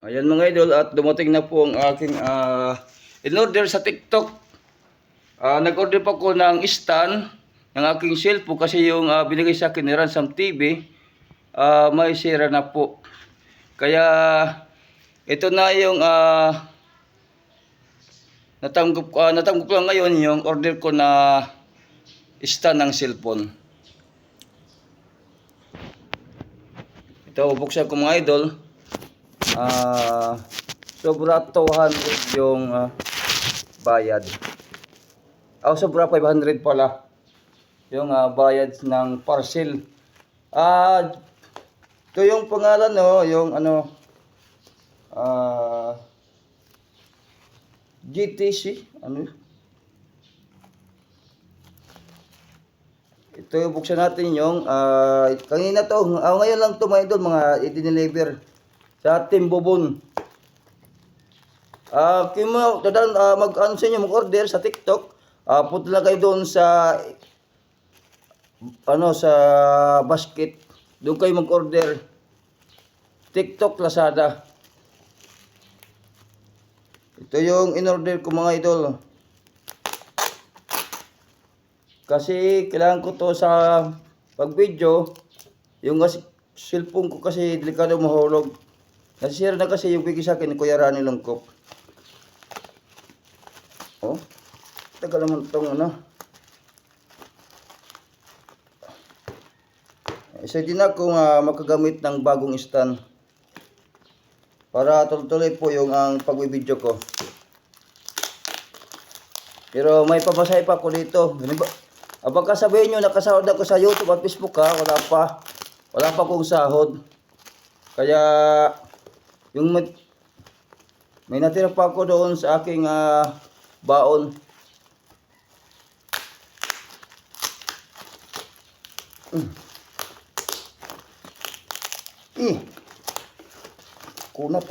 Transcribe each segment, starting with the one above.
Ayan mga idol, at dumating na po ang aking in-order sa TikTok. Nag-order pa ko ng stand ng aking cellphone kasi yung binigay sa akin ni Ransom TV, may sira na po. Kaya ito na yung natanggap ko lang ngayon yung order ko na stand ng cellphone. Ito, buksan ko mga idol. Sobra 200 yung bayad. Sobra 500 pala yung bayad ng parcel. Ito yung pangalan, no, yung GTC, ito yung buksan natin yung kanina to, ngayon lang to mga idol, mga i-deliver sa Timbobon. Kung mo dadaan mag-ano sa inyo, mag-order sa TikTok, punta lang kayo doon sa sa basket. Doon kayo mag-order. TikTok, Lazada. Ito yung in-order ko mga idol. Kasi kailangan ko to sa pag-video. Yung cellphone ko kasi delikado mahulog. Nasisira na kasi yung bigay sa akin ni Kuya Rani Longkop. Tagal naman itong Isa din ako makagamit ng bagong stand para tuloy-tuloy po yung ang pagbibideo ko. Pero may pabasahe pa ako dito. Baka sabihin nyo, nakasahod ako sa YouTube at Facebook wala pa akong sahod. Kaya yung may natira pa ako doon sa aking baon. Kunat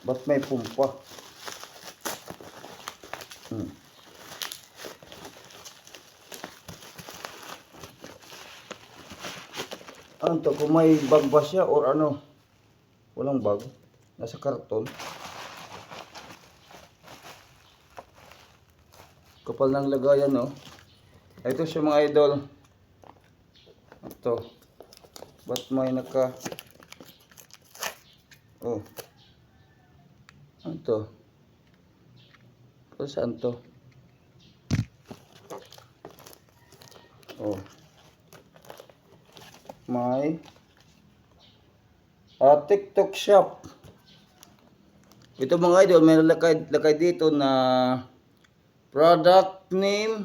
ba't may pumpa? Ano to, kung may bag ba siya or ano? Walang bag. Nasa karton. Kapal ng lagayan, no? Ito siya mga idol. Ito. Ba't may ano to? Saan to? May TikTok shop. Ito mga idol, may lakay dito na product name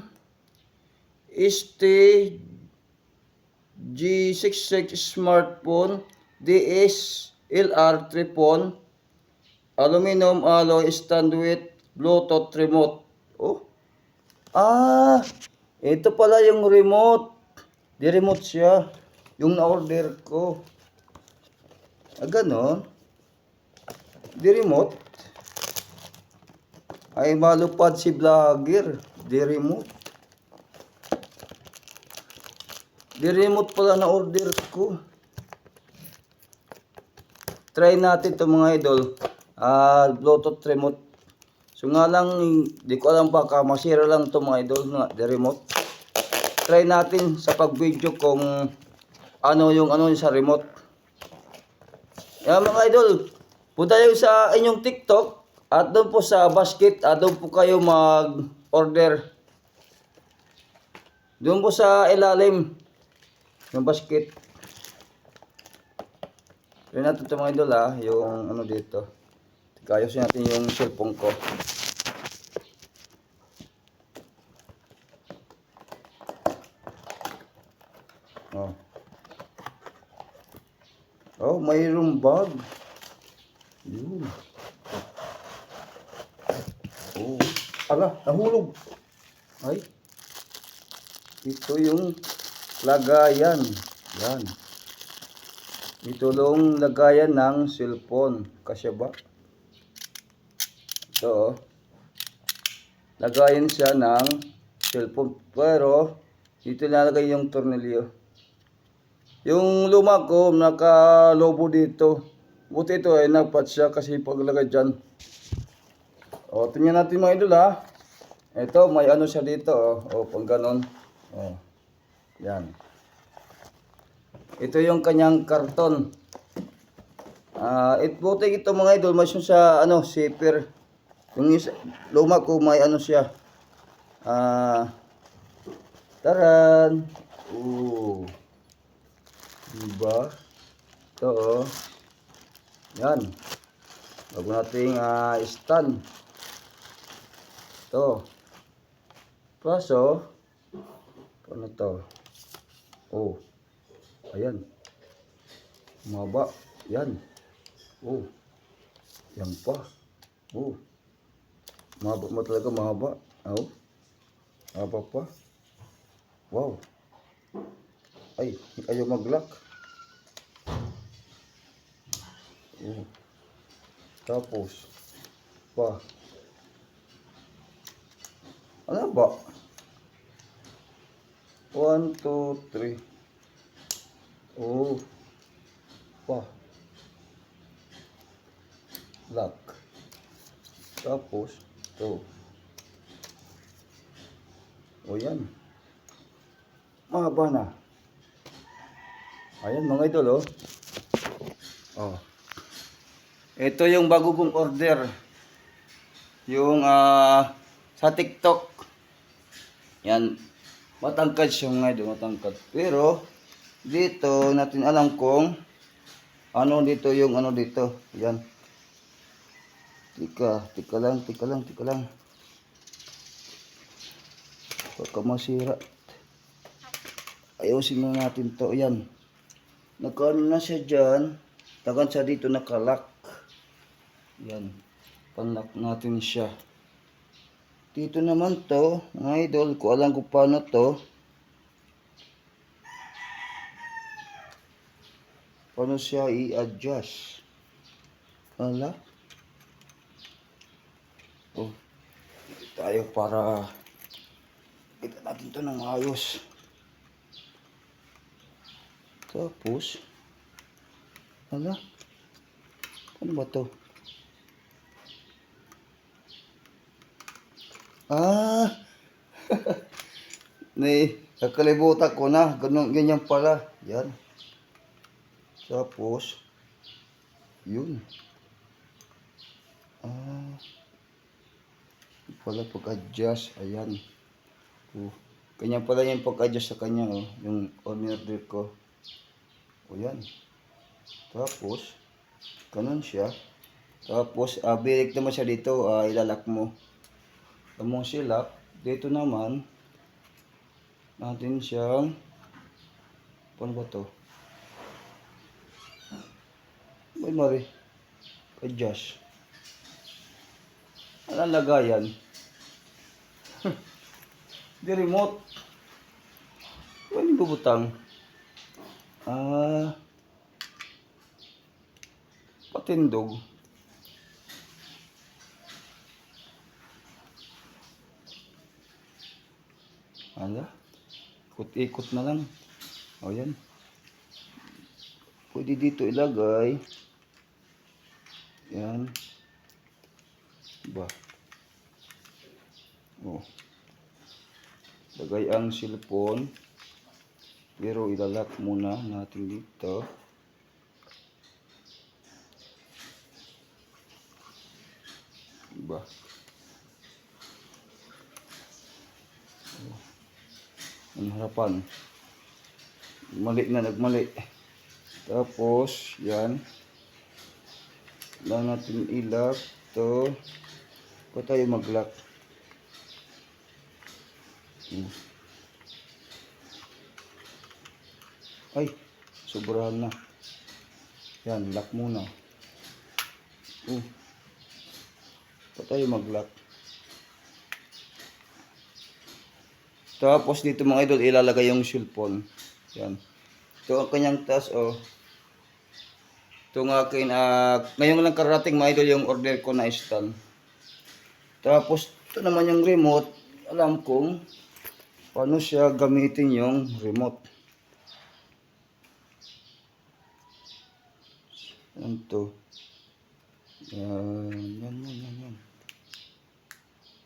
G66 smartphone DSLR tripod aluminum alloy stand with Bluetooth remote. Ito pala yung remote. Di remote siya. Yung na-order ko. Ganon. Di remote. Ay malupad si vlogger. Di remote. Di remote pala na-order ko. Try natin ito mga idol. Bluetooth remote. So nga lang, di ko alam baka masira lang ito mga idol nga, di remote. Try natin sa pag-video kung ano yung sa remote. Yan mga idol, punta kayo sa inyong TikTok at doon po sa basket, doon po kayo mag-order. Doon po sa ilalim ng basket. Try natin ito mga idol yung dito. Ayusin natin yung cellphone ko. Mayroong bag. Yun. Nahulog. Ay. Ito yung lagayan. Yan. Ito yung lagayan ng cellphone. Kasya ba? Ito, lagayan siya ng cellphone. Pero Dito ilalagay yung tornilyo. Yung luma ko, naka-lobo dito. Buti ito ay nagpat siya kasi paglagay dyan. O, tingnan natin mga idol ha. Ito, may ano siya dito. O, pang ganon. O, yan. Ito yung kanyang karton. Buti ito mga idol, may sa ano, zipper. Yung isa, luma ko, may ano siya. Taran! Diba? Ito oh. Yan. Bago nating stand. Ito. Kaso, ano to? Oh. Ayan. Mahaba. Yan. Oh. Yan pa. Oh. Mahaba mo talaga, mahaba. Oh. Mahaba pa. Wow. Ay, ayaw mag-lock. Oh. Tapos, pa. Ano ba? 1, 2, 3. Oh. Pa. Lock. Tapos, ito. O yan. Mahaba na. Ayan mga idol oh. Oh. Ito yung bago kong order. Yung sa TikTok. Yan. Matangkad siya mga idol, matangkad. Pero dito natin alam kung ano dito yung ano dito. Yan. Tika lang. Baka masira. Ayusin na natin to. Yan. Nagkaano na siya dyan. Tagan siya dito nakalock. Yan. Panlock natin siya. Dito naman to. Mga idol. Kung alam ko paano to. Paano siya i-adjust. Wala. Oh. Dito tayo para kita natin to ng maayos. Tapos, ano ba to? Nakalimutan ko na. Ganyan pala. Yan. Tapos, yun. Pala pag-adjust. Ayan. Ganyan pala yung pag-adjust sa kanya. Oh. Yung on-order ko. O yan. Tapos, ganun siya. Tapos, bilik naman siya dito. Ilalak mo. Tamong silak. Dito naman, natin siyang, paano ba to? May mari. Adjust. Anong lagayan? Di remote. Pwede bubutang. Patindog. Ala. Ikot-ikot na lang. O yan. Pwede dito ilagay. Yan. Ba. O. Lagay ang cellphone. Pero ilalak muna natin dito. Diba? Ang harapan. Mali na, nagmali. Tapos, yan. Lang natin ilak. Ito. Pa tayo mag-lock. Ay, sobrahan na. Yan, lock muna. Pa tayo mag-lock. Tapos dito mga idol, ilalagay yung cellphone. Yan. Ito ang kanyang taas, oh. Ito ng akin, ngayon lang karating mga idol yung order ko na stand. Tapos, ito naman yung remote. Alam kong paano siya gamitin yung remote. Ano to? Yan.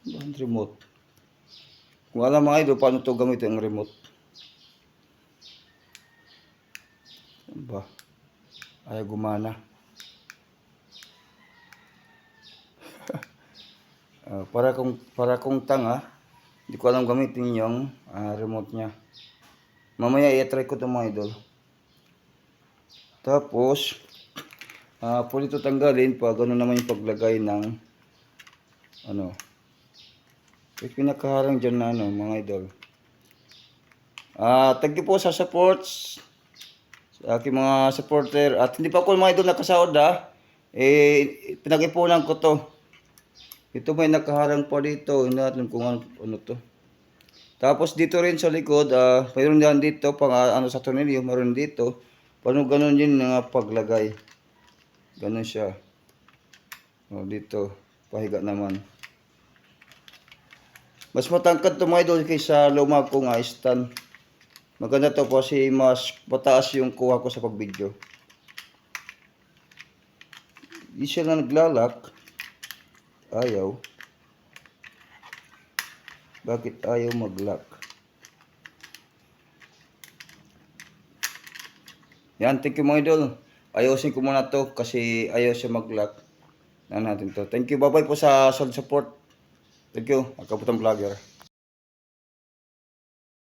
Ang remote. Kung alam mga idol, paano to gamitin ang remote? Ano ba? Ayaw gumana. Para kung tanga, hindi ko alam gamitin yung remote niya. Mamaya i-try ko ito mga idol. Tapos, pwede ito tanggalin pag ano naman yung paglagay ng ano. Yung pinakaharang dyan na ano mga idol. Thank you po sa supports sa aking mga supporter. At hindi pa ako mga idol nakasahod pinag-ipunan ko to. Ito may nakaharang pa dito. Hindi natin kung ano to. Tapos dito rin sa likod, mayroon din dito pang ano sa tornilyo, mayroon dito. Paano ganun yun paglagay. Ganun siya. Dito, pahiga naman. Mas matangkad to mga idol kaysa luma kong stand. Maganda to kasi mas mataas yung kuha ko sa pag-video. Di siya na naglalak. Ayaw. Bakit ayaw mag-lock? Yan, thank you mga idol. Ayusin ko muna to kasi ayaw siya mag-lock. Natin to. Thank you, bye-bye po sa support. Thank you, Kaputang Vlogger.